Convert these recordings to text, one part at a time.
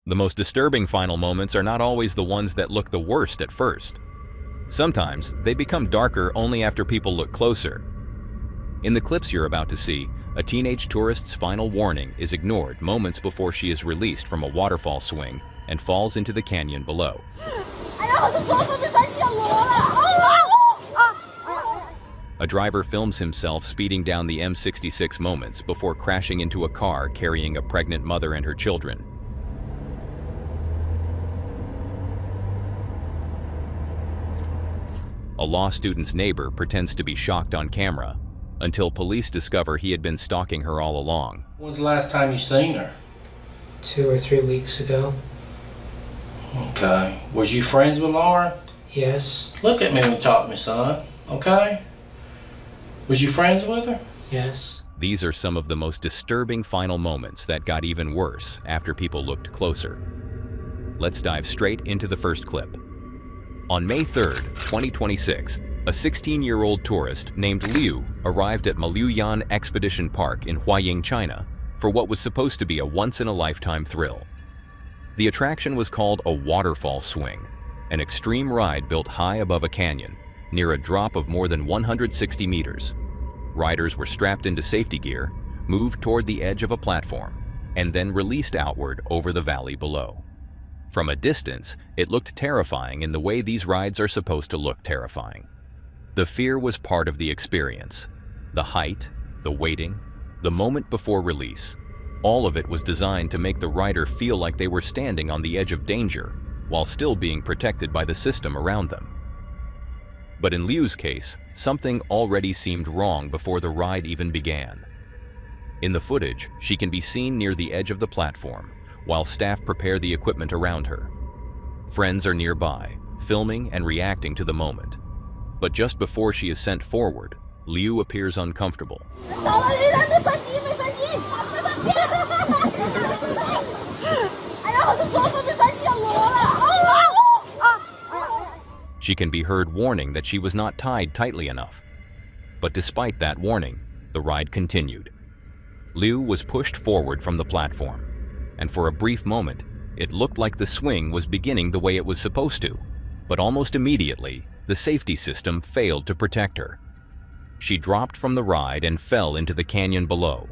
The most disturbing final moments are not always the ones that look the worst at first. Sometimes they become darker only after people look closer. In the clips you're about to see, a teenage tourist's final warning is ignored moments before she is released from a waterfall swing and falls into the canyon below. A driver films himself speeding down the M66 moments before crashing into a car carrying a pregnant mother and her children. A law student's neighbor pretends to be shocked on camera until police discover he had been stalking her all along. When's the last time you seen her? 2 or 3 weeks ago. Okay. Was you friends with Lauren? Yes. Look at me when you talk to me, son. Okay? Was you friends with her? Yes. These are some of the most disturbing final moments that got even worse after people looked closer. Let's dive straight into the first clip. On May 3rd, 2026, a 16-year-old tourist named Liu arrived at Maluyan Expedition Park in Huaying, China, for what was supposed to be a once-in-a-lifetime thrill. The attraction was called a Waterfall swing, an extreme ride built high above a canyon, near a drop of more than 160 meters. Riders were strapped into safety gear, moved toward the edge of a platform, and then released outward over the valley below. From a distance, it looked terrifying in the way these rides are supposed to look terrifying. The fear was part of the experience. The height, the waiting, the moment before release, all of it was designed to make the rider feel like they were standing on the edge of danger while still being protected by the system around them. But in Liu's case, something already seemed wrong before the ride even began. In the footage, she can be seen near the edge of the platform, while staff prepare the equipment around her. Friends are nearby, filming and reacting to the moment. But just before she is sent forward, Liu appears uncomfortable. She can be heard warning that she was not tied tightly enough. But despite that warning, the ride continued. Liu was pushed forward from the platform, and for a brief moment, it looked like the swing was beginning the way it was supposed to, but almost immediately, the safety system failed to protect her. She dropped from the ride and fell into the canyon below.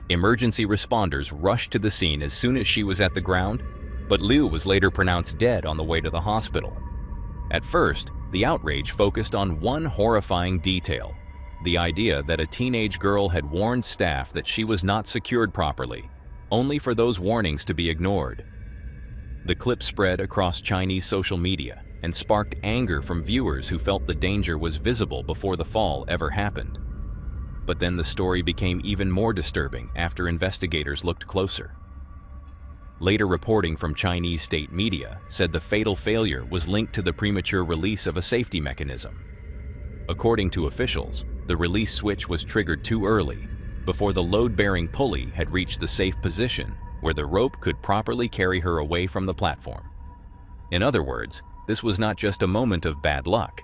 Emergency responders rushed to the scene as soon as she was at the ground, but Liu was later pronounced dead on the way to the hospital. At first, the outrage focused on one horrifying detail: the idea that a teenage girl had warned staff that she was not secured properly, only for those warnings to be ignored. The clip spread across Chinese social media and sparked anger from viewers who felt the danger was visible before the fall ever happened. But then the story became even more disturbing after investigators looked closer. Later reporting from Chinese state media said the fatal failure was linked to the premature release of a safety mechanism. According to officials, the release switch was triggered too early, before the load-bearing pulley had reached the safe position where the rope could properly carry her away from the platform. In other words, this was not just a moment of bad luck.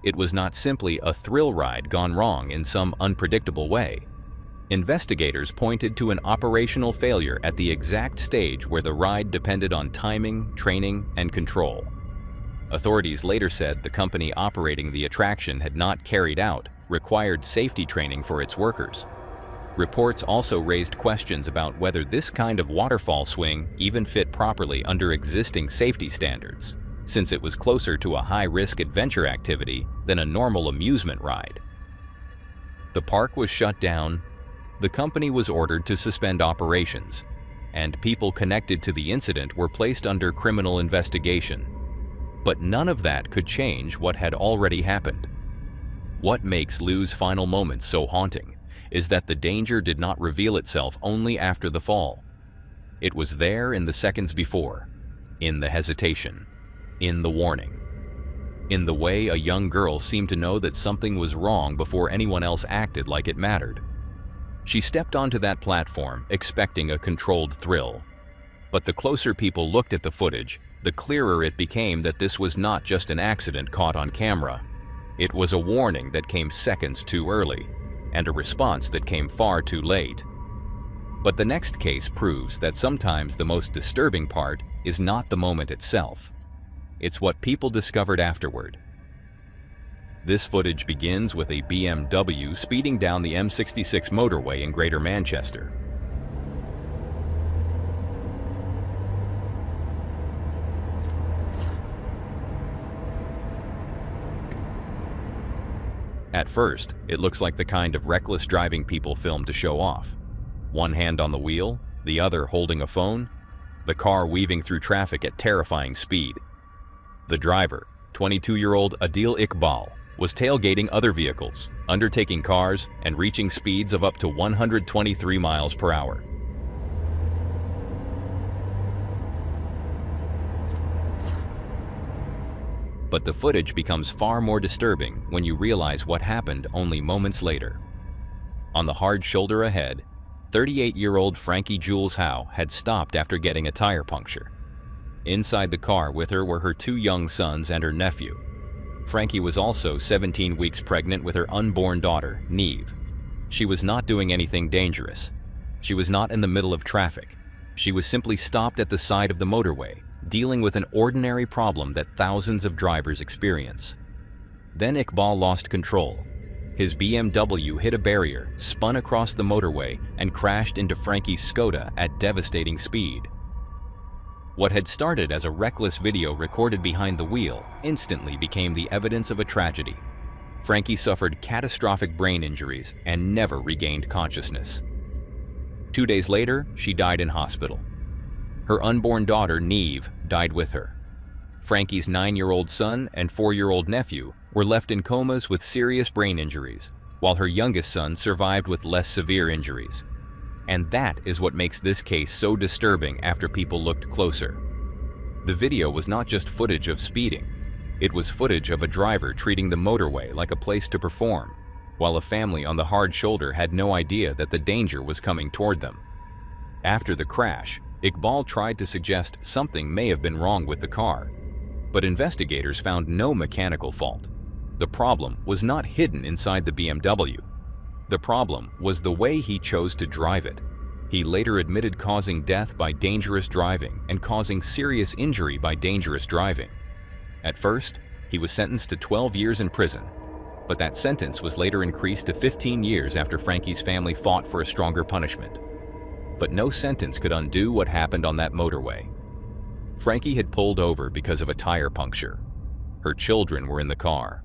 It was not simply a thrill ride gone wrong in some unpredictable way. Investigators pointed to an operational failure at the exact stage where the ride depended on timing, training, and control. Authorities later said the company operating the attraction had not carried out required safety training for its workers. Reports also raised questions about whether this kind of waterfall swing even fit properly under existing safety standards, since it was closer to a high-risk adventure activity than a normal amusement ride. The park was shut down, the company was ordered to suspend operations, and people connected to the incident were placed under criminal investigation. But none of that could change what had already happened. What makes Liu's final moments so haunting is that the danger did not reveal itself only after the fall. It was there in the seconds before, in the hesitation, in the warning, in the way a young girl seemed to know that something was wrong before anyone else acted like it mattered. She stepped onto that platform expecting a controlled thrill. But the closer people looked at the footage, the clearer it became that this was not just an accident caught on camera. It was a warning that came seconds too early, and a response that came far too late. But the next case proves that sometimes the most disturbing part is not the moment itself. It's what people discovered afterward. This footage begins with a BMW speeding down the M66 motorway in Greater Manchester. At first, it looks like the kind of reckless driving people film to show off. One hand on the wheel, the other holding a phone, the car weaving through traffic at terrifying speed. The driver, 22-year-old Adil Iqbal, was tailgating other vehicles, undertaking cars, and reaching speeds of up to 123 miles per hour. But the footage becomes far more disturbing when you realize what happened only moments later. On the hard shoulder ahead, 38-year-old Frankie Jules Howe had stopped after getting a tire puncture. Inside the car with her were her 2 young sons and her nephew. Frankie was also 17 weeks pregnant with her unborn daughter, Neve. She was not doing anything dangerous. She was not in the middle of traffic. She was simply stopped at the side of the motorway, dealing with an ordinary problem that thousands of drivers experience. Then Iqbal lost control. His BMW hit a barrier, spun across the motorway, and crashed into Frankie's Skoda at devastating speed. What had started as a reckless video recorded behind the wheel instantly became the evidence of a tragedy. Frankie suffered catastrophic brain injuries and never regained consciousness. 2 days later, she died in hospital. Her unborn daughter, Neve, died with her. Frankie's 9-year-old son and 4-year-old nephew were left in comas with serious brain injuries, while her youngest son survived with less severe injuries. And that is what makes this case so disturbing after people looked closer. The video was not just footage of speeding. It was footage of a driver treating the motorway like a place to perform, while a family on the hard shoulder had no idea that the danger was coming toward them. After the crash, Iqbal tried to suggest something may have been wrong with the car, but investigators found no mechanical fault. The problem was not hidden inside the BMW. The problem was the way he chose to drive it. He later admitted causing death by dangerous driving and causing serious injury by dangerous driving. At first, he was sentenced to 12 years in prison, but that sentence was later increased to 15 years after Frankie's family fought for a stronger punishment. But no sentence could undo what happened on that motorway. Frankie had pulled over because of a tire puncture. Her children were in the car.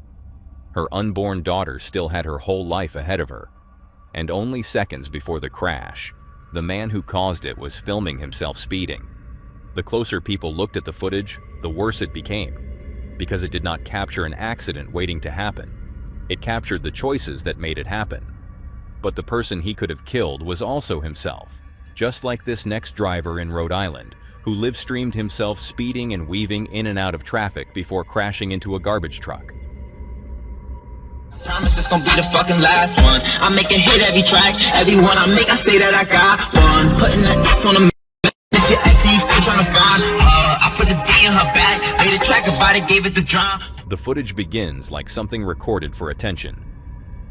Her unborn daughter still had her whole life ahead of her. And only seconds before the crash, the man who caused it was filming himself speeding. The closer people looked at the footage, the worse it became, because it did not capture an accident waiting to happen. It captured the choices that made it happen. But the person he could have killed was also himself, just like this next driver in Rhode Island, who live-streamed himself speeding and weaving in and out of traffic before crashing into a garbage truck. Promise it's gonna be the fucking last one. I make a hit every track, every one I make, I say that I got one. Putting the X on the this shit actually still trying to find I put the D in her back, made a track about it, gave it the drum. The footage begins like something recorded for attention.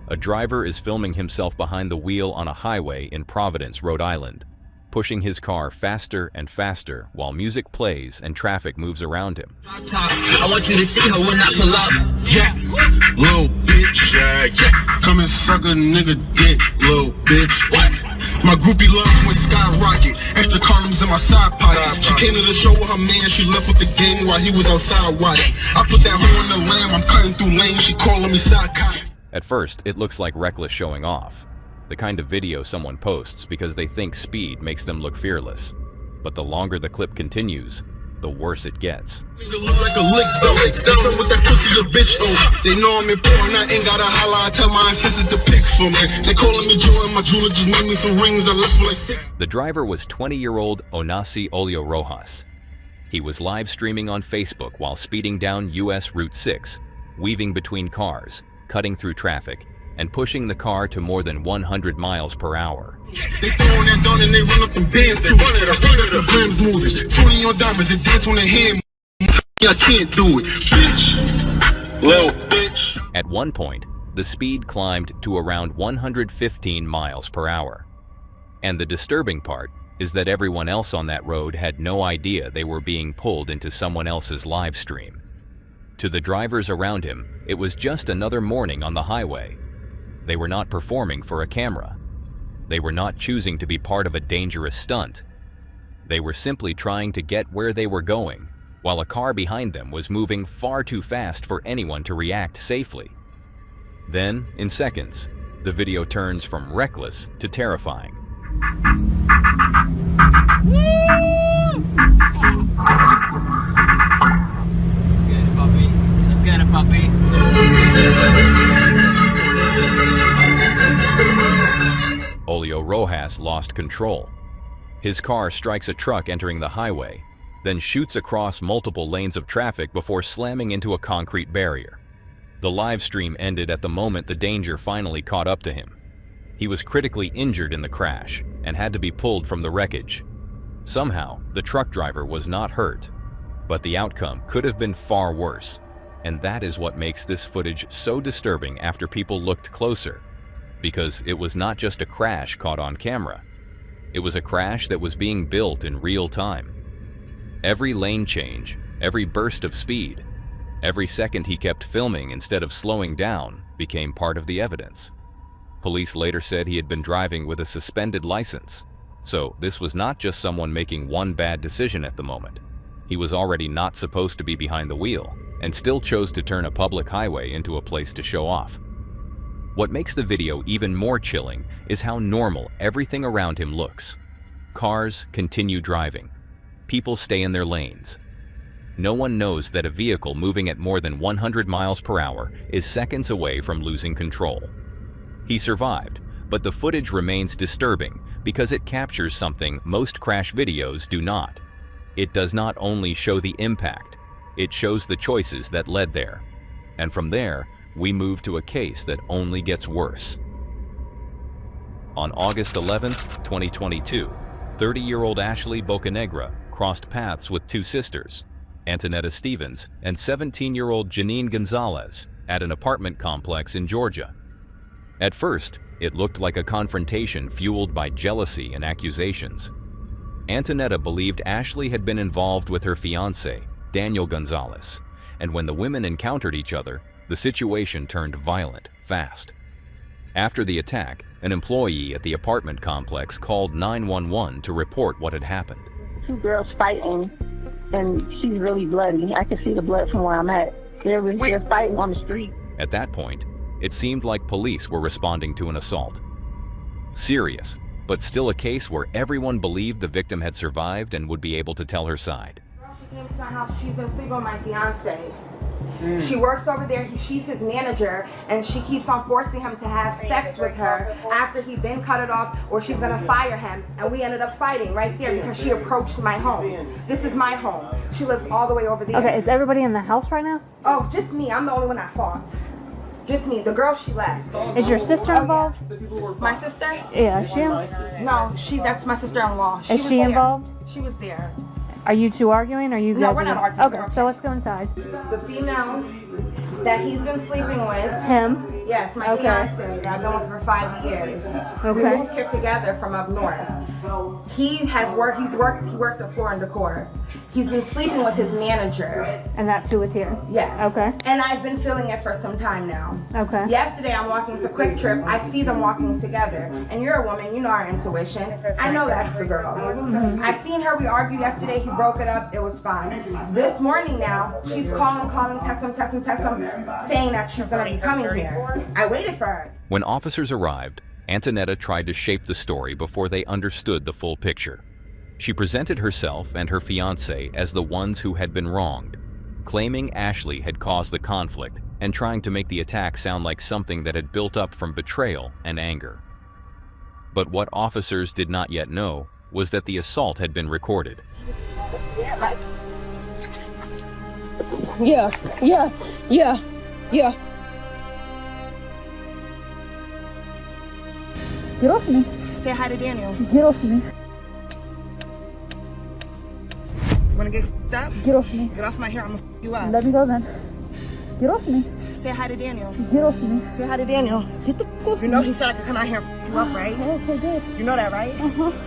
A driver is filming himself behind the wheel on a highway in Providence, Rhode Island, pushing his car faster and faster while music plays and traffic moves around him. I want you to see her when I pull up. Yeah, little bitch. Yeah. Come and suck a nigga dick, little bitch. What? My groupie love went skyrocket. Extra condoms in my side pocket. She came to the show with her man. She left with the gang while he was outside watching. I put that hoe in the lamb. I'm cutting through lanes. She calling me psychotic. At first, it looks like reckless showing off. The kind of video someone posts because they think speed makes them look fearless. But the longer the clip continues, the worse it gets. Nigga look like a lick though. That's up with that pussy, a bitch though. They know I'm important, I ain't gotta holla. I tell my assistant to pick for me. They calling me Joe and my jeweler just made me some rings. I left for like 6. The driver was 20-year-old Onasi Olio Rojas. He was live streaming on Facebook while speeding down US Route 6, weaving between cars, cutting through traffic, and pushing the car to more than 100 miles per hour. They throwing that down and they run up them bands too. The grams moving, 20 on diamonds and dance on the hand. I can't do it, bitch. Little bitch. At one point, the speed climbed to around 115 miles per hour. And the disturbing part is that everyone else on that road had no idea they were being pulled into someone else's live stream. To the drivers around him, it was just another morning on the highway. They were not performing for a camera. They were not choosing to be part of a dangerous stunt. They were simply trying to get where they were going, while a car behind them was moving far too fast for anyone to react safely. Then, in seconds, the video turns from reckless to terrifying. Get it, puppy. Olio Rojas lost control. His car strikes a truck entering the highway, then shoots across multiple lanes of traffic before slamming into a concrete barrier. The live stream ended at the moment the danger finally caught up to him. He was critically injured in the crash and had to be pulled from the wreckage. Somehow, the truck driver was not hurt, but the outcome could have been far worse, and that is what makes this footage so disturbing after people looked closer, because it was not just a crash caught on camera. It was a crash that was being built in real time. Every lane change, every burst of speed, every second he kept filming instead of slowing down became part of the evidence. Police later said he had been driving with a suspended license, so this was not just someone making one bad decision at the moment. He was already not supposed to be behind the wheel and still chose to turn a public highway into a place to show off. What makes the video even more chilling is how normal everything around him looks. Cars continue driving. People stay in their lanes. No one knows that a vehicle moving at more than 100 miles per hour is seconds away from losing control. He survived, but the footage remains disturbing because it captures something most crash videos do not. It does not only show the impact, it shows the choices that led there. And from there, we move to a case that only gets worse. On August 11th, 2022, 30-year-old Ashley Bocanegra crossed paths with two sisters, Antonetta Stevens and 17-year-old Janine Gonzalez, at an apartment complex in Georgia. At first, it looked like a confrontation fueled by jealousy and accusations. Antonetta believed Ashley had been involved with her fiancé, Daniel Gonzalez, and when the women encountered each other, the situation turned violent fast. After the attack, an employee at the apartment complex called 911 to report what had happened. Two girls fighting, and she's really bloody. I can see the blood from where I'm at. They're fighting on the street. At that point, it seemed like police were responding to an assault. Serious, but still a case where everyone believed the victim had survived and would be able to tell her side. She came to my house. She's been sleeping with my fiance. She works over there. She's his manager, and she keeps on forcing him to have sex with her after he'd been cut it off, or she's gonna fire him. And we ended up fighting right there because she approached my home. This is my home. She lives all the way over there. Okay, is everybody in the house right now? Oh, just me. I'm the only one that fought. Just me. The girl, she left. Is your sister involved? My sister? Yeah, is she? No, that's my sister-in-law. Is she involved? She was there. Are you two arguing? Or are you guys? No, we're not arguing. Okay, so let's go inside. The female that he's been sleeping with. Him? Yes, my fiance. I've been with for 5 years. Okay. We moved here together from up north. He works at Floor and Decor. He's been sleeping with his manager. And that's who is here? Yes. Okay. And I've been feeling it for some time now. Okay. Yesterday I'm walking to Quick Trip. I see them walking together. And you're a woman, you know our intuition. I know that's the girl. Mm-hmm. I seen her, we argued yesterday, he broke it up, it was fine. This morning now, she's calling, text him, saying that she's gonna be coming here. I waited for her. When officers arrived, Antonetta tried to shape the story before they understood the full picture. She presented herself and her fiancé as the ones who had been wronged, claiming Ashley had caused the conflict and trying to make the attack sound like something that had built up from betrayal and anger. But what officers did not yet know was that the assault had been recorded. Yeah. Get off me. Say hi to Daniel. Get off me. Wanna get up? Get off me. Get off my hair, I'm gonna you up. Let me go then. Get off me. Say hi to Daniel. Get off me. Say hi to Daniel. Get the f off You know he said I could come out here and you up, right? Okay, good. You know that, right?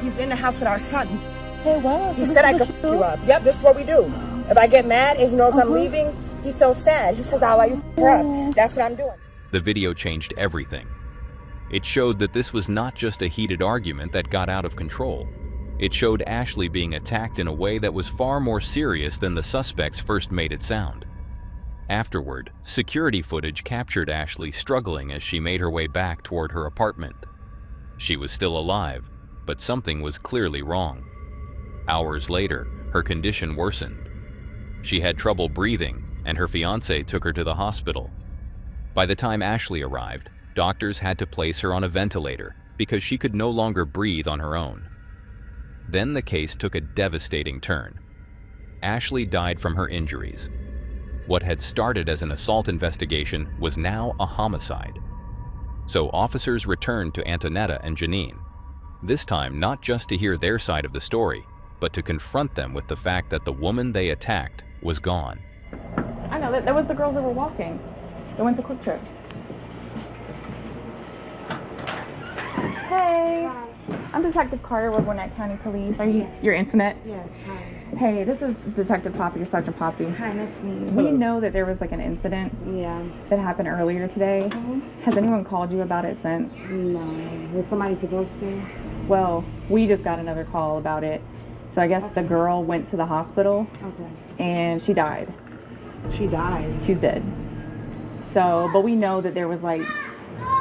He's in the house with our son. Hey, wow. He said I could f you up. Yep, this is what we do. If I get mad and he knows I'm leaving, he feels sad. He says, why you f her up? That's what I'm doing. The video changed everything. It showed that this was not just a heated argument that got out of control. It showed Ashley being attacked in a way that was far more serious than the suspects first made it sound. Afterward, security footage captured Ashley struggling as she made her way back toward her apartment. She was still alive, but something was clearly wrong. Hours later, her condition worsened. She had trouble breathing, and her fiancé took her to the hospital. By the time Ashley arrived, doctors had to place her on a ventilator because she could no longer breathe on her own. Then the case took a devastating turn. Ashley died from her injuries. What had started as an assault investigation was now a homicide. So officers returned to Antonetta and Janine, this time not just to hear their side of the story, but to confront them with the fact that the woman they attacked was gone. I know, that was the girls that were walking. They went to Quick Trip. Hey, I'm Detective Carter with Gwinnett County Police. Are you your internet? Yes, hi. Hey, this is Detective Poppy or Sergeant Poppy. Hi, nice to meet you. We know that there was like an incident that happened earlier today. Has anyone called you about it since? No. Was somebody supposed to? Well, we just got another call about it. So I guess the girl went to the hospital and she died. She died? She's dead. So, but we know that there was like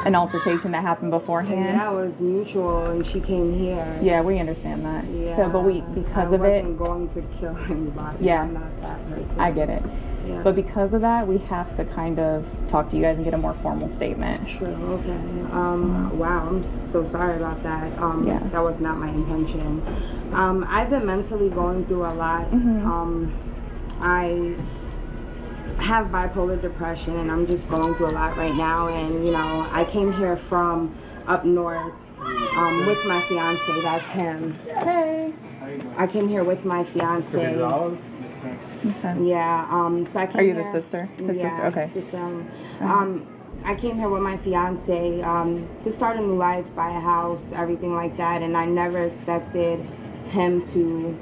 an altercation that happened beforehand. And that was mutual, and she came here. Yeah, we understand that. Yeah. So, but because of it, I wasn't going to kill anybody. Yeah, I'm not that person. I get it. Yeah. But because of that, we have to kind of talk to you guys and get a more formal statement. True. Okay. Wow. I'm so sorry about that. That was not my intention. I've been mentally going through a lot. I have bipolar depression, and I'm just going through a lot right now. And you know, I came here from up north with my fiance. That's him. Hey. I came here with my fiance. Okay. Yeah. So I came. Are you here, the sister? His sister. Okay. Sister. I came here with my fiance to start a new life, buy a house, everything like that, and I never expected him to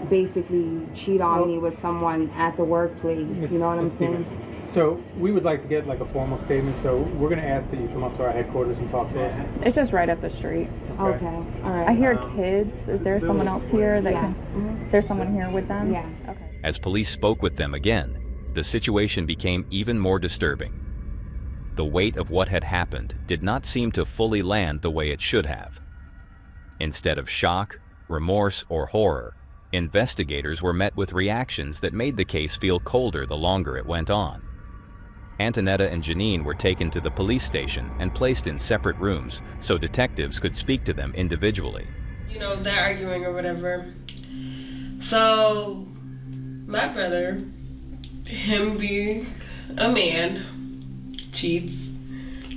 basically cheat on me with someone at the workplace. You know what I'm saying? So we would like to get like a formal statement. So we're going to ask that you come up to our headquarters and talk to us. It's just right up the street. Okay. All right. I hear kids. Is there someone else here that can? There's someone here with them? Yeah. Okay. As police spoke with them again, the situation became even more disturbing. The weight of what had happened did not seem to fully land the way it should have. Instead of shock, remorse, or horror, investigators were met with reactions that made the case feel colder the longer it went on. Antonetta and Janine were taken to the police station and placed in separate rooms so detectives could speak to them individually. You know, they're arguing or whatever. So, my brother, him being a man, cheats.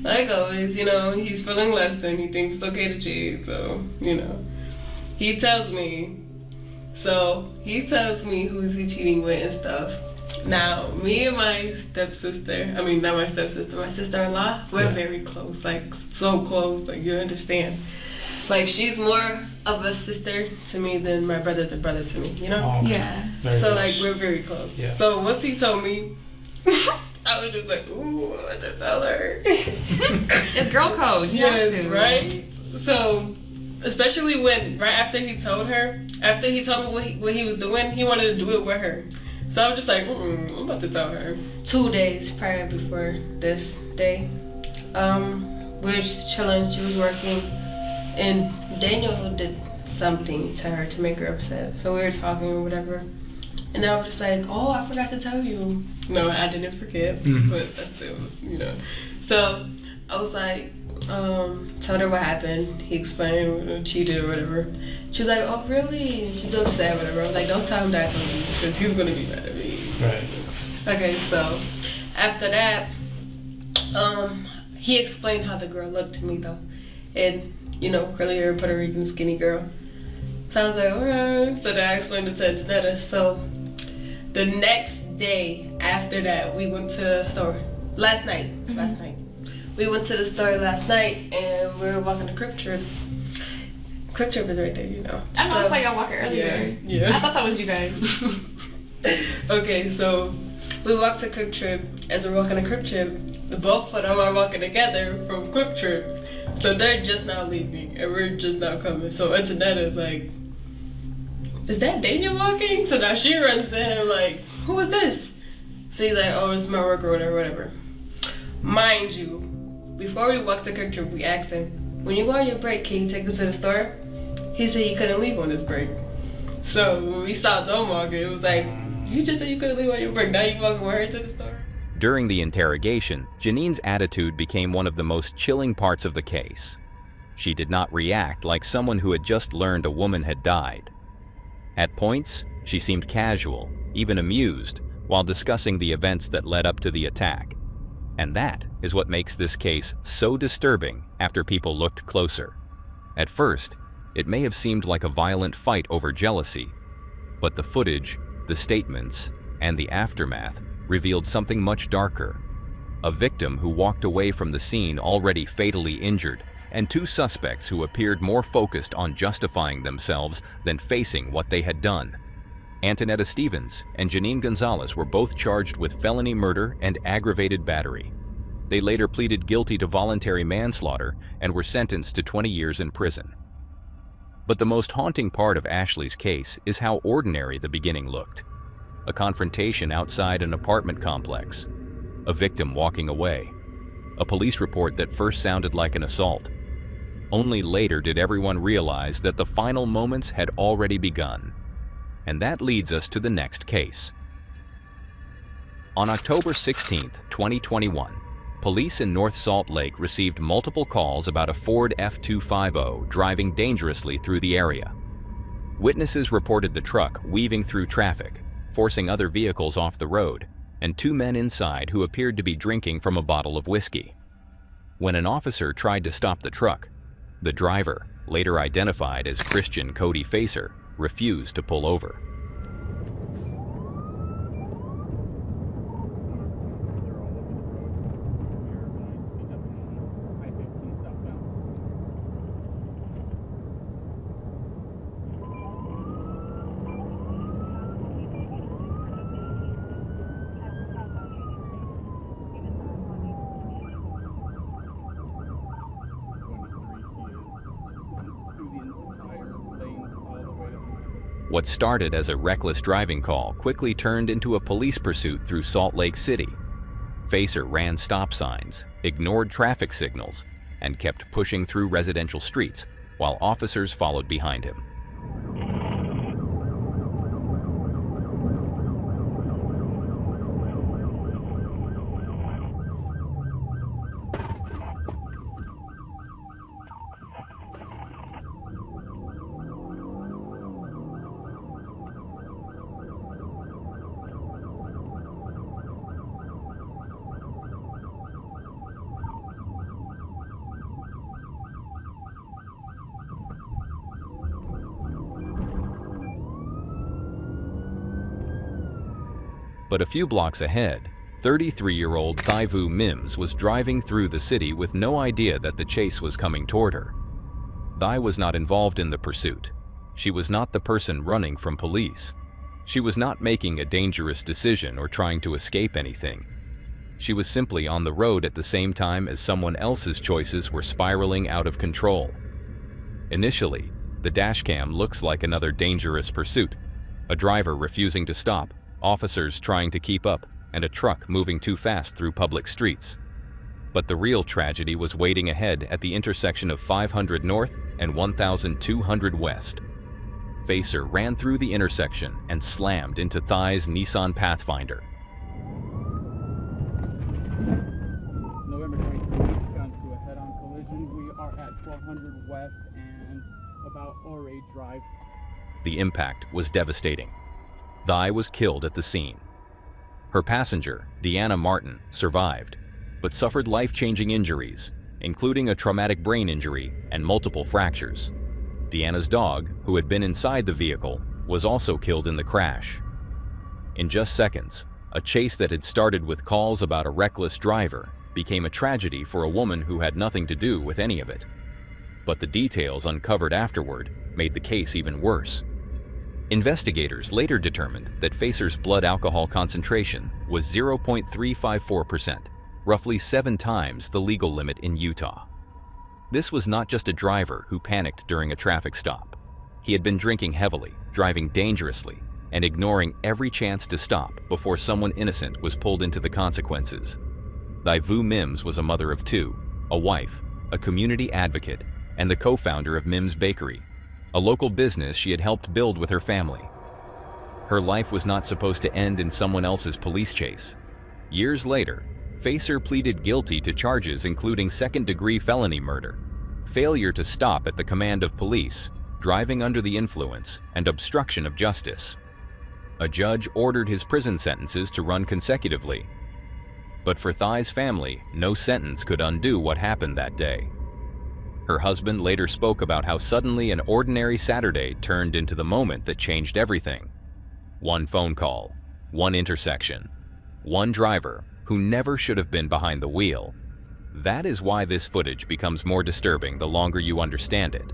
Like always, you know, he's feeling less than, he thinks it's okay to cheat, so, you know. He tells me who is he cheating with and stuff. Now, me and my stepsister, I mean, not my stepsister, my sister-in-law, we're very close, like, so close, like, you understand. Like, she's more of a sister to me than my brother's a brother to me, you know? Oh, okay. Yeah. Very so, close. like, we're very close. Yeah. So, once he told me, I was just like, ooh, I want to tell her. It's girl code. You have Yes, to. right? So, especially when, right after he told me what he was doing, he wanted to do it with her. So I was just like, I'm about to tell her. 2 days prior before this day, we were just chilling, she was working, and Daniel did something to her to make her upset. So we were talking or whatever, and I was just like, oh, I forgot to tell you. No, I didn't forget, but that's it, you know. So I was like, told her what happened. He explained, cheated or whatever. She was like, oh really? She's upset or whatever. I was like, don't tell him that for me, because he's gonna be mad at me. Right. Okay, so after that, he explained how the girl looked to me though. and you know, curly hair, Puerto Rican, skinny girl. So I was like, alright. So then I explained it to Antonetta. So the next day after that, we went to the store. Last night. We went to the store last night, and we were walking the Crip Trip. Crip Trip is right there, you know. I know, I saw y'all walking earlier. Yeah. I thought that was you guys. Okay, so we walked to Crip Trip. As we're walking to Crip Trip, the both of them are walking together from Crip Trip. So they're just now leaving, and we're just now coming. So Antonetta's like, is that Daniel walking? So now she runs to him like, who is this? So he's like, oh, it's my worker or whatever. Mind you, before we walked to Crip Trip, we asked him, when you go on your break, can you take us to the store? He said he couldn't leave on his break. So when we saw them walking, it was like, you just said you couldn't leave on your break, now you walking with her to the store? During the interrogation, Janine's attitude became one of the most chilling parts of the case. She did not react like someone who had just learned a woman had died. At points, she seemed casual, even amused, while discussing the events that led up to the attack. And that is what makes this case so disturbing after people looked closer. At first, it may have seemed like a violent fight over jealousy, but the footage, the statements, and the aftermath revealed something much darker. A victim who walked away from the scene already fatally injured, and two suspects who appeared more focused on justifying themselves than facing what they had done. Antonetta Stevens and Janine Gonzalez were both charged with felony murder and aggravated battery. They later pleaded guilty to voluntary manslaughter and were sentenced to 20 years in prison. But the most haunting part of Ashley's case is how ordinary the beginning looked. A confrontation outside an apartment complex, a victim walking away, a police report that first sounded like an assault. Only later did everyone realize that the final moments had already begun. And that leads us to the next case. On October 16, 2021, police in North Salt Lake received multiple calls about a Ford F-250 driving dangerously through the area. Witnesses reported the truck weaving through traffic, forcing other vehicles off the road, and two men inside who appeared to be drinking from a bottle of whiskey. When an officer tried to stop the truck, the driver, later identified as Christian Cody Facer, refused to pull over. What started as a reckless driving call quickly turned into a police pursuit through Salt Lake City. Facer ran stop signs, ignored traffic signals, and kept pushing through residential streets while officers followed behind him. But a few blocks ahead, 33-year-old Thaivu Mims was driving through the city with no idea that the chase was coming toward her. Thai was not involved in the pursuit. She was not the person running from police. She was not making a dangerous decision or trying to escape anything. She was simply on the road at the same time as someone else's choices were spiraling out of control. Initially, the dashcam looks like another dangerous pursuit, a driver refusing to stop, officers trying to keep up, and a truck moving too fast through public streets. But the real tragedy was waiting ahead at the intersection of 500 North and 1200 West. Facer ran through the intersection and slammed into Thai's Nissan Pathfinder. November 23rd, gone through a head-on collision. We are at 1200 West and about Ore Drive. The impact was devastating. Thai was killed at the scene. Her passenger, Deanna Martin, survived, but suffered life-changing injuries, including a traumatic brain injury and multiple fractures. Deanna's dog, who had been inside the vehicle, was also killed in the crash. In just seconds, a chase that had started with calls about a reckless driver became a tragedy for a woman who had nothing to do with any of it. But the details uncovered afterward made the case even worse. Investigators later determined that Facer's blood alcohol concentration was 0.354%, roughly 7 times the legal limit in Utah. This was not just a driver who panicked during a traffic stop. He had been drinking heavily, driving dangerously, and ignoring every chance to stop before someone innocent was pulled into the consequences. Vu Mims was a mother of 2, a wife, a community advocate, and the co-founder of Mims Bakery, a local business she had helped build with her family. Her life was not supposed to end in someone else's police chase. Years later, Facer pleaded guilty to charges including second-degree felony murder, failure to stop at the command of police, driving under the influence, and obstruction of justice. A judge ordered his prison sentences to run consecutively. But for Thai's family, no sentence could undo what happened that day. Her husband later spoke about how suddenly an ordinary Saturday turned into the moment that changed everything. One phone call, one intersection, one driver who never should have been behind the wheel. That is why this footage becomes more disturbing the longer you understand it,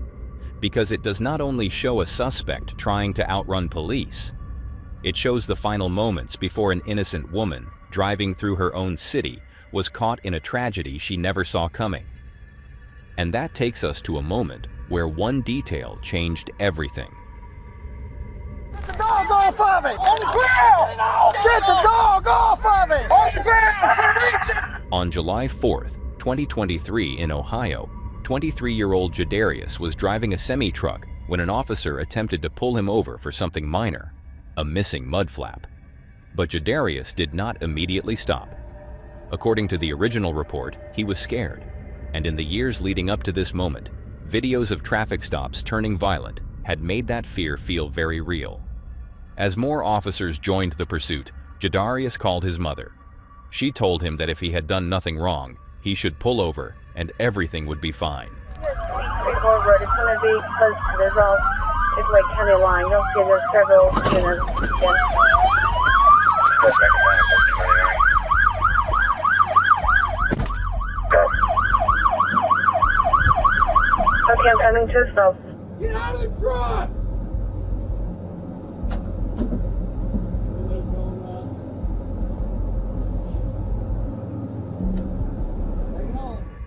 because it does not only show a suspect trying to outrun police, it shows the final moments before an innocent woman driving through her own city was caught in a tragedy she never saw coming. And that takes us to a moment where one detail changed everything. Get the dog off of it! On the ground! Get the dog off of it! On the ground! On July 4th, 2023 in Ohio, 23-year-old Jadarius was driving a semi-truck when an officer attempted to pull him over for something minor, a missing mud flap. But Jadarius did not immediately stop. According to the original report, he was scared. And in the years leading up to this moment, videos of traffic stops turning violent had made that fear feel very real. As more officers joined the pursuit, Jadarius called his mother. She told him that if he had done nothing wrong, he should pull over and everything would be fine. Forward, it's going to be because there's all, it's like county line. You'll see there's several units. Okay, I'm coming to a stop. Get out of the truck!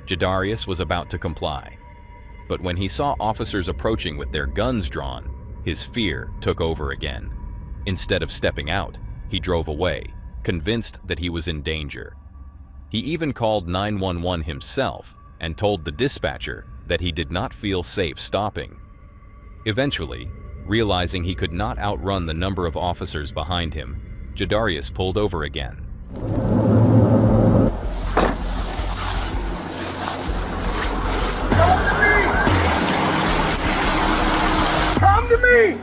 Jadarius was about to comply. But when he saw officers approaching with their guns drawn, his fear took over again. Instead of stepping out, he drove away, convinced that he was in danger. He even called 911 himself and told the dispatcher that he did not feel safe stopping. Eventually, realizing he could not outrun the number of officers behind him, Jadarius pulled over again. Come to me!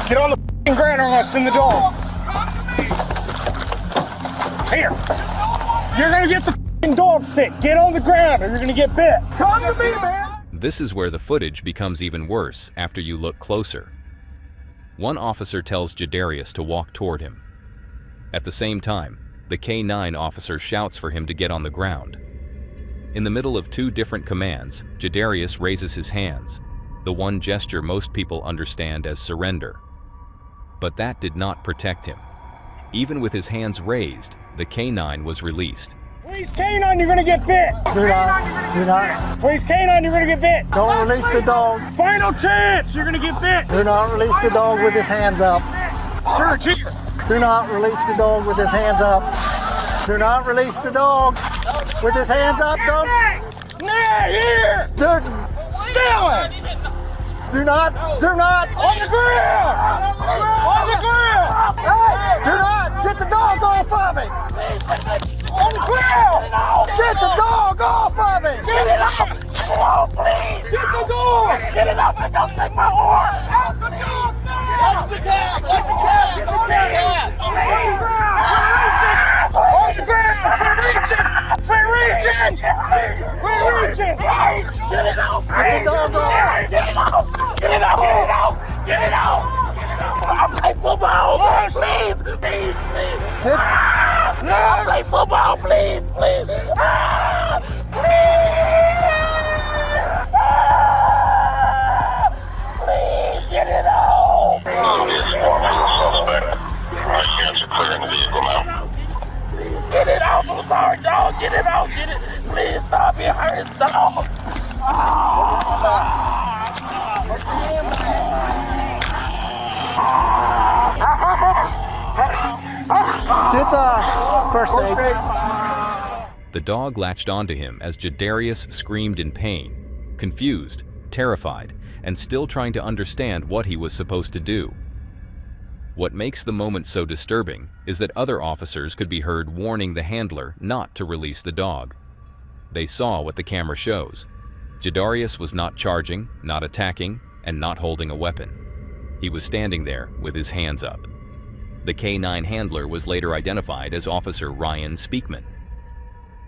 Get on the f***ing ground or I'm gonna send the dog. Here. You're gonna get the f***ing dog sick. Get on the ground or you're gonna get bit. Come to me, man! This is where the footage becomes even worse after you look closer. One officer tells Jadarius to walk toward him. At the same time, the K9 officer shouts for him to get on the ground. In the middle of 2 different commands, Jadarius raises his hands, the one gesture most people understand as surrender. But that did not protect him. Even with his hands raised, the K9 was released. Please, K9, you're gonna get bit. Do not. Please, K9, you're gonna get bit. Don't release the dog. Final chance, you're gonna get bit. Do not release the dog with his hands up. Sir, it's here. Do not release the dog with his hands up. Do not release the dog with his hands up. Don't. Nah, here. Stealing. Do not. On the ground. On the ground. Do not. Get the dog off of it. On the ground. Get the dog off of it. Get it off. Oh, please. Get the dog. Get it off and don't take my horse. Out the dog. Let the cab. Let the cab. Get the cab. On the ground. On the ground. We're reaching. We're reaching. the dog off. Get it out. Get it out. Get it out. Get it out. I play football. Please. Please. Please. I play football. Please. Please. Please. Get it out. Hands are clear in the vehicle now. Get it out. I'm sorry, dog. Get it out. Get it. Please stop. It hurts, dog. Get first aid. The dog latched onto him as Jadarius screamed in pain, confused, terrified, and still trying to understand what he was supposed to do. What makes the moment so disturbing is that other officers could be heard warning the handler not to release the dog. They saw what the camera shows. Jadarius was not charging, not attacking, and not holding a weapon. He was standing there with his hands up. The K9 handler was later identified as Officer Ryan Speakman.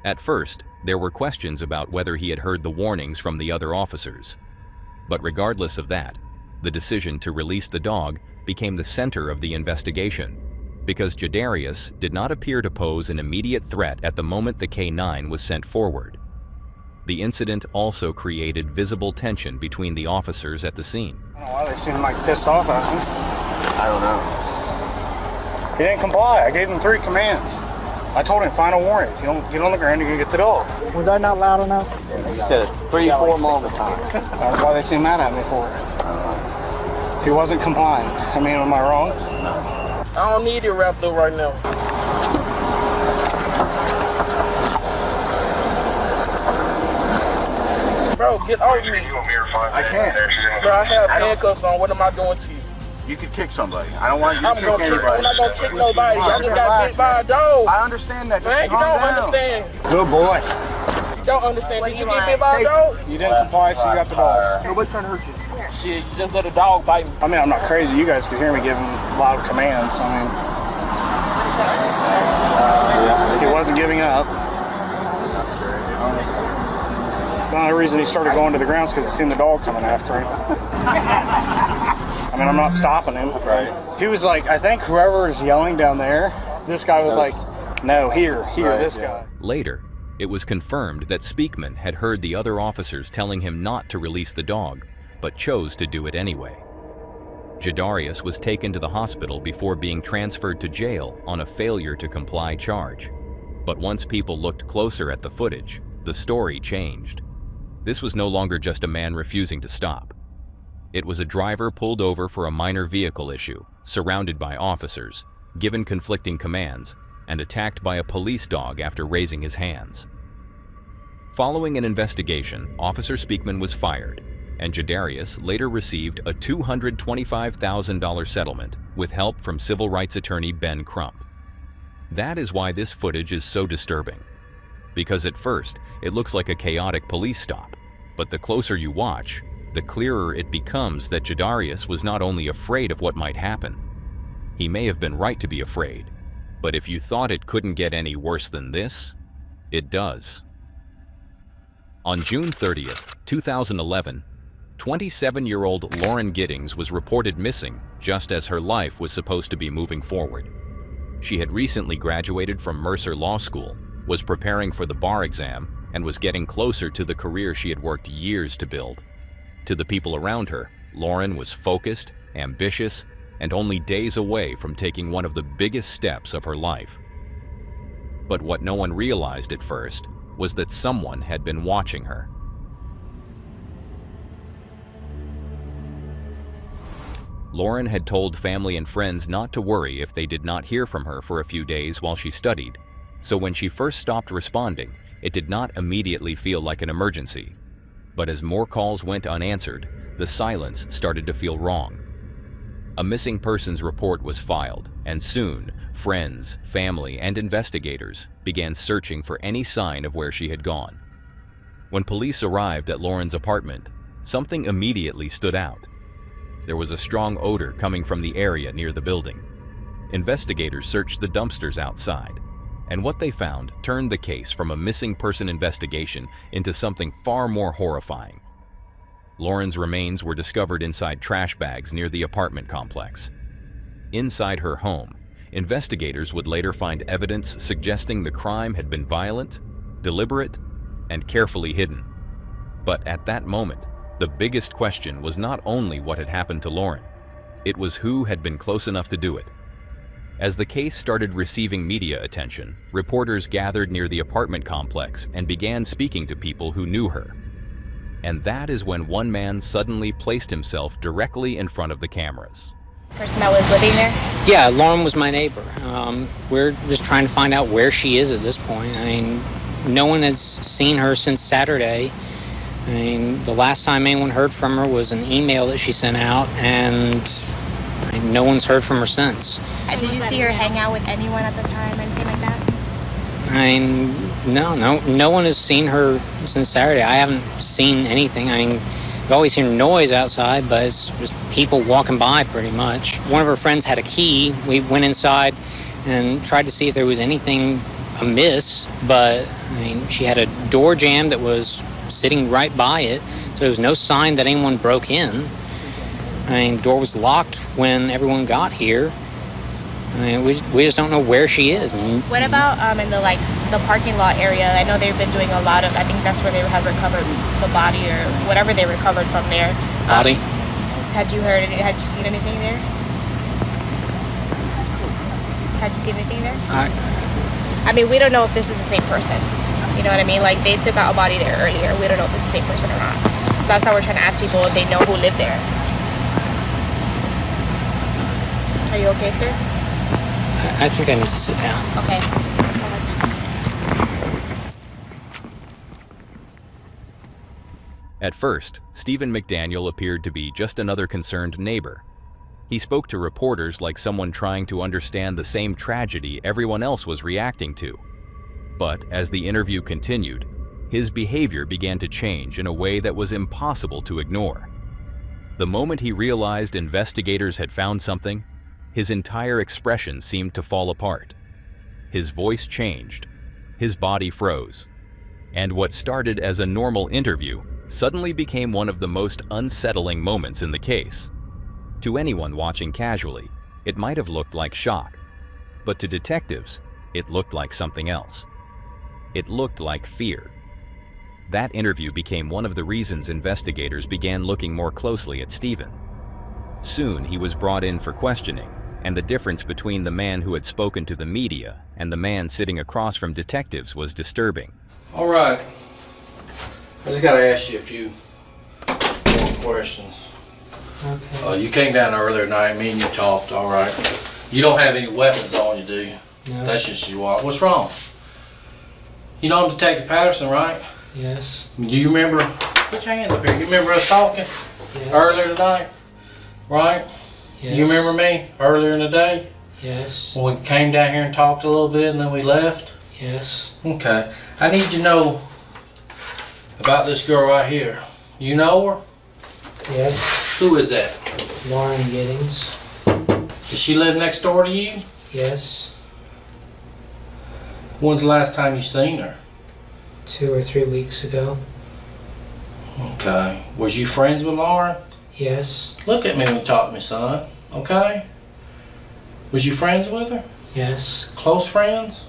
At first, there were questions about whether he had heard the warnings from the other officers. But regardless of that, the decision to release the dog became the center of the investigation, because Jadarius did not appear to pose an immediate threat at the moment the K9 was sent forward. The incident also created visible tension between the officers at the scene. I don't know why they seem like pissed off at him. I don't know. He didn't comply. I gave him 3 commands. I told him final warning. If you don't get on the ground, you're gonna get the dog. Was I not loud enough? You said it 3 or 4 moments. That's why they seem mad at me for it. He wasn't complying. I mean, am I wrong? No. I don't need it wrapped up right now. Bro, get over me. I can't. Bro, I have handcuffs on. What am I doing to you? You could kick somebody. I don't want you to I'm kick gonna anybody. I'm not gonna kick nobody. I just got bit by a dog. I understand that. Man, you don't understand. Good boy. You don't understand. Did you get bit by a dog? You didn't comply, so you got the dog. Nobody's trying to hurt you. Shit, you just let a dog bite me. I mean, I'm not crazy. You guys could hear me giving loud commands. I mean, he wasn't giving up. The only reason he started going to the ground is because he seen the dog coming after him. I mean, I'm not stopping him. Right. He was like, I think whoever is yelling down there, this guy was like, no, here, right, this guy. Later, it was confirmed that Speakman had heard the other officers telling him not to release the dog, but chose to do it anyway. Jadarius was taken to the hospital before being transferred to jail on a failure to comply charge. But once people looked closer at the footage, the story changed. This was no longer just a man refusing to stop. It was a driver pulled over for a minor vehicle issue, surrounded by officers, given conflicting commands, and attacked by a police dog after raising his hands. Following an investigation, Officer Speakman was fired, and Jadarius later received a $225,000 settlement with help from civil rights attorney Ben Crump. That is why this footage is so disturbing. Because at first, it looks like a chaotic police stop, but the closer you watch, the clearer it becomes that Jadarius was not only afraid of what might happen. He may have been right to be afraid, but if you thought it couldn't get any worse than this, it does. On June 30th, 2011, 27-year-old Lauren Giddings was reported missing just as her life was supposed to be moving forward. She had recently graduated from Mercer Law School, was preparing for the bar exam, and was getting closer to the career she had worked years to build. To the people around her, Lauren was focused, ambitious, and only days away from taking one of the biggest steps of her life. But what no one realized at first was that someone had been watching her. Lauren had told family and friends not to worry if they did not hear from her for a few days while she studied, so when she first stopped responding, it did not immediately feel like an emergency. But as more calls went unanswered, the silence started to feel wrong. A missing persons report was filed, and soon, friends, family, and investigators began searching for any sign of where she had gone. When police arrived at Lauren's apartment, something immediately stood out. There was a strong odor coming from the area near the building. Investigators searched the dumpsters outside, and what they found turned the case from a missing person investigation into something far more horrifying. Lauren's remains were discovered inside trash bags near the apartment complex. Inside her home, investigators would later find evidence suggesting the crime had been violent, deliberate, and carefully hidden. But at that moment, the biggest question was not only what had happened to Lauren, it was who had been close enough to do it. As the case started receiving media attention, reporters gathered near the apartment complex and began speaking to people who knew her. And that is when one man suddenly placed himself directly in front of the cameras. Person that was living there? Yeah, Lauren was my neighbor. We're just trying to find out where she is at this point. I mean, no one has seen her since Saturday. I mean, the last time anyone heard from her was an email that she sent out, and no one's heard from her since. Did you see her hang out with anyone at the time, anything like that? I mean, no one has seen her since Saturday. I haven't seen anything. I mean, you always hear noise outside, but it's just people walking by pretty much. One of her friends had a key. We went inside and tried to see if there was anything amiss, but I mean, she had a door jamb that was sitting right by it, so there was no sign that anyone broke in. I mean, the door was locked when everyone got here. I mean, we just don't know where she is. What about in the parking lot area? I know they've been doing a lot of, I think that's where they have recovered the body or whatever they recovered from there. Body? Had you seen anything there? Had you seen anything there? I mean, we don't know if this is the same person. You know what I mean? Like, they took out a body there earlier. We don't know if it's the same person or not. So that's how we're trying to ask people if they know who lived there. Are you okay, sir? I think I need to sit down. Okay. At first, Stephen McDaniel appeared to be just another concerned neighbor. He spoke to reporters like someone trying to understand the same tragedy everyone else was reacting to. But as the interview continued, his behavior began to change in a way that was impossible to ignore. The moment he realized investigators had found something, his entire expression seemed to fall apart. His voice changed, his body froze, and what started as a normal interview suddenly became one of the most unsettling moments in the case. To anyone watching casually, it might have looked like shock, but to detectives, it looked like something else. It looked like fear. That interview became one of the reasons investigators began looking more closely at Stephen. Soon he was brought in for questioning, and the difference between the man who had spoken to the media and the man sitting across from detectives was disturbing. All right. I just got to ask you a few more questions. Okay. You came down earlier tonight, me and you talked, all right. You don't have any weapons on you, do you? No. That's just you are. What's wrong? You know I'm Detective Patterson, right? Yes. Do you remember, put your hands up here, you remember us talking earlier tonight, right? Yes. You remember me earlier in the day? Yes. When we came down here and talked a little bit and then we left? Yes. Okay. I need to know about this girl right here. You know her? Yes. Who is that? Lauren Giddings. Does she live next door to you? Yes. When's the last time you seen her? 2 or 3 weeks ago. Okay. Was you friends with Lauren? Yes. Look at me when you talk to me, son. Okay? Was you friends with her? Yes. Close friends?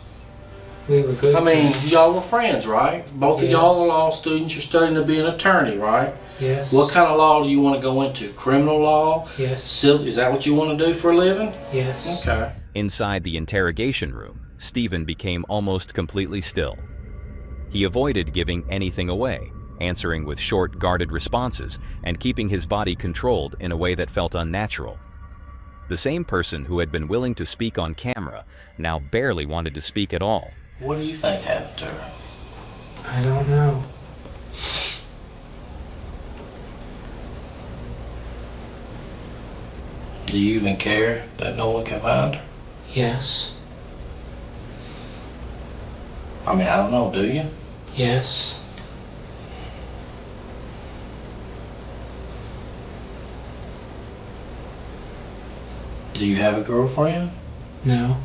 We were good. I mean, y'all were friends, right? Both of Yes. y'all are law students. You're studying to be an attorney, right? Yes. What kind of law do you want to go into? Criminal law? Yes. Civil? Is that what you want to do for a living? Yes. Okay. Inside the interrogation room, Stephen became almost completely still. He avoided giving anything away, answering with short, guarded responses and keeping his body controlled in a way that felt unnatural. The same person who had been willing to speak on camera now barely wanted to speak at all. What do you think happened to her? I don't know. Do you even care that no one can find her? Yes. I mean, I don't know, do you? Yes. Do you have a girlfriend? No.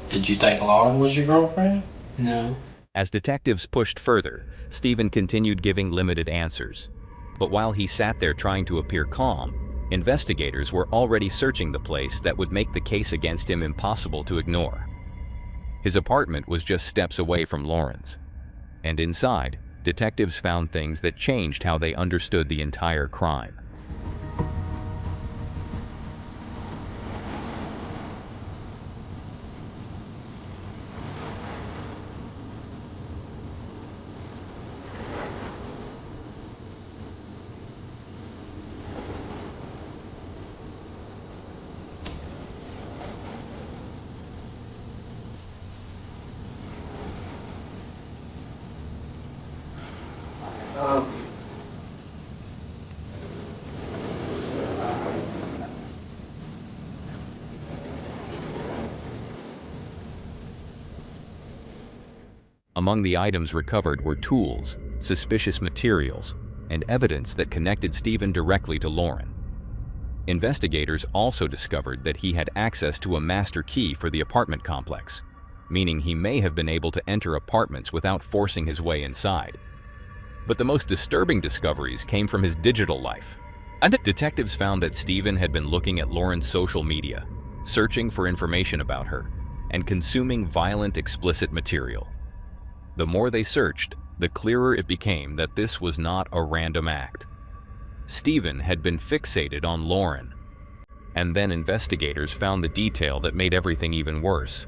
Did you think Lauren was your girlfriend? No. As detectives pushed further, Stephen continued giving limited answers. But while he sat there trying to appear calm, investigators were already searching the place that would make the case against him impossible to ignore. His apartment was just steps away from Lauren's, and inside, detectives found things that changed how they understood the entire crime. Among the items recovered were tools, suspicious materials, and evidence that connected Stephen directly to Lauren. Investigators also discovered that he had access to a master key for the apartment complex, meaning he may have been able to enter apartments without forcing his way inside. But the most disturbing discoveries came from his digital life. Detectives found that Stephen had been looking at Lauren's social media, searching for information about her, and consuming violent, explicit material. The more they searched, the clearer it became that this was not a random act. Stephen had been fixated on Lauren. And then investigators found the detail that made everything even worse.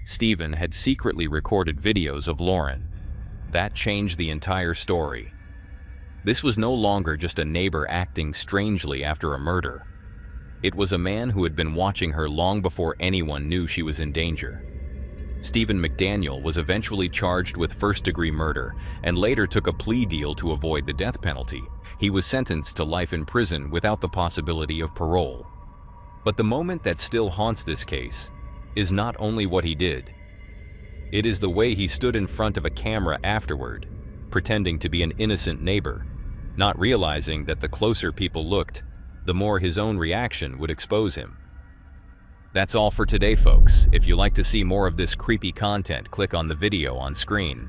Stephen had secretly recorded videos of Lauren. That changed the entire story. This was no longer just a neighbor acting strangely after a murder. It was a man who had been watching her long before anyone knew she was in danger. Stephen McDaniel was eventually charged with first-degree murder and later took a plea deal to avoid the death penalty. He was sentenced to life in prison without the possibility of parole. But the moment that still haunts this case is not only what he did. It is the way he stood in front of a camera afterward, pretending to be an innocent neighbor, not realizing that the closer people looked, the more his own reaction would expose him. That's all for today, folks. If you like to see more of this creepy content, click on the video on screen.